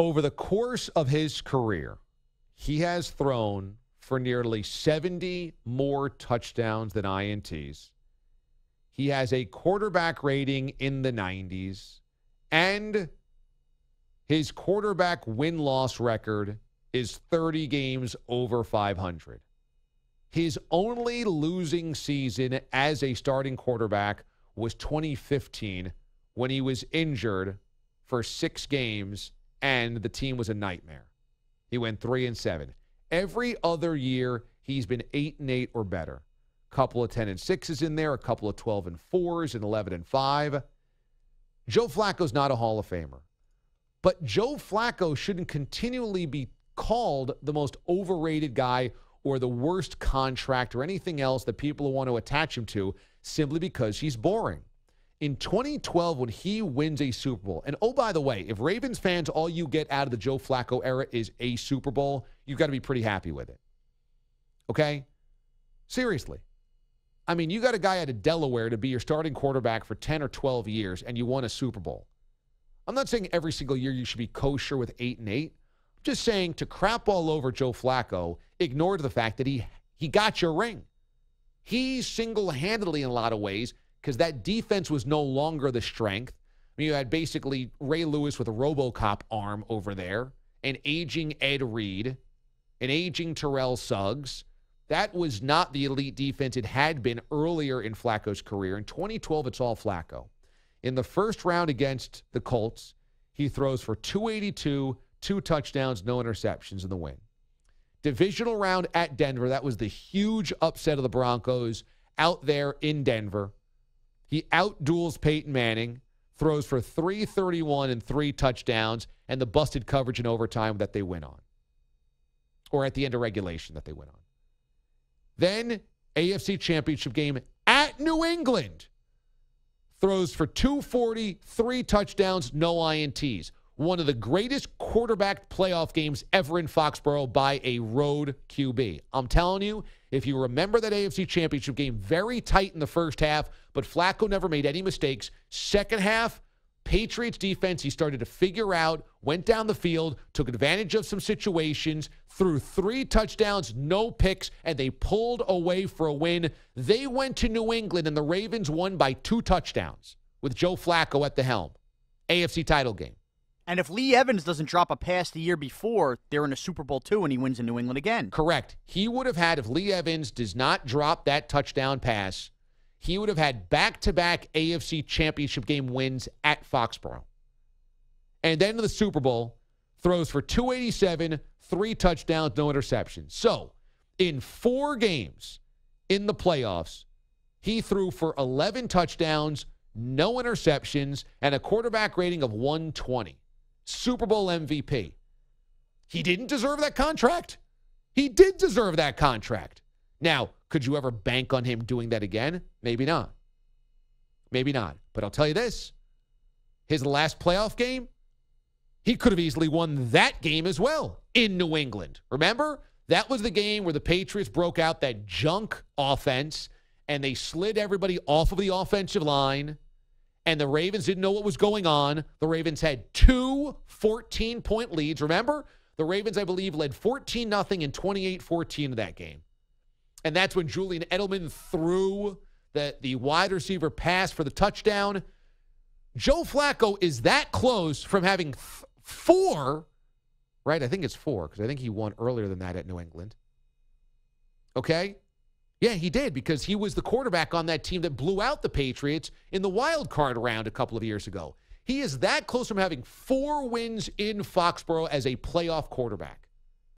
Over the course of his career, he has thrown for nearly 70 more touchdowns than INTs. He has a quarterback rating in the 90s, and his quarterback win-loss record is 30 games over 500. His only losing season as a starting quarterback was 2015 when he was injured for 6 games and the team was a nightmare. He went 3-7. Every other year, he's been 8-8 or better. A couple of 10-6s in there, a couple of 12-4s and 11-5. Joe Flacco's not a Hall of Famer. But Joe Flacco shouldn't continually be called the most overrated guy or the worst contract or anything else that people want to attach him to simply because he's boring. In 2012, when he wins a Super Bowl, and oh, by the way, if Ravens fans, all you get out of the Joe Flacco era is a Super Bowl, you've got to be pretty happy with it. Okay? Seriously. I mean, you got a guy out of Delaware to be your starting quarterback for 10 or 12 years, and you won a Super Bowl. I'm not saying every single year you should be kosher with 8-8. I'm just saying to crap all over Joe Flacco, ignore the fact that he got your ring. He single-handedly, in a lot of ways, because that defense was no longer the strength. I mean, you had basically Ray Lewis with a RoboCop arm over there, an aging Ed Reed, an aging Terrell Suggs. That was not the elite defense it had been earlier in Flacco's career. In 2012, it's all Flacco. In the first round against the Colts, he throws for 282, 2 touchdowns, no interceptions in the win. Divisional round at Denver, that was the huge upset of the Broncos out there in Denver. He outduels Peyton Manning, throws for 331 and 3 touchdowns, and the busted coverage in overtime that they win on. Or at the end of regulation that they win on. Then, AFC Championship game at New England. Throws for 240, 3 touchdowns, no INTs. One of the greatest quarterback playoff games ever in Foxborough by a road QB. I'm telling you, if you remember that AFC Championship game, very tight in the first half, but Flacco never made any mistakes. Second half, Patriots defense, he started to figure out, went down the field, took advantage of some situations, threw 3 touchdowns, no picks, and they pulled away for a win. They went to New England, and the Ravens won by 2 touchdowns with Joe Flacco at the helm. AFC title game. And if Lee Evans doesn't drop a pass the year before, they're in a Super Bowl II and he wins in New England again. Correct. He would have had, if Lee Evans does not drop that touchdown pass, he would have had back-to-back AFC Championship game wins at Foxborough. And then in the Super Bowl, throws for 287, 3 touchdowns, no interceptions. So, in 4 games in the playoffs, he threw for 11 touchdowns, no interceptions, and a quarterback rating of 120. Super Bowl MVP. He didn't deserve that contract. He did deserve that contract. Now, could you ever bank on him doing that again? Maybe not. Maybe not. But I'll tell you this. His last playoff game, he could have easily won that game as well in New England. Remember? That was the game where the Patriots broke out that junk offense and they slid everybody off of the offensive line. And the Ravens didn't know what was going on. The Ravens had 2 14-point leads. Remember? The Ravens, I believe, led 14-0 and 28-14 in that game. And that's when Julian Edelman threw the wide receiver pass for the touchdown. Joe Flacco is that close from having 4, right? I think it's 4 because I think he won earlier than that at New England. Okay? Yeah, he did because he was the quarterback on that team that blew out the Patriots in the wild card round a couple of years ago. He is that close from having 4 wins in Foxborough as a playoff quarterback.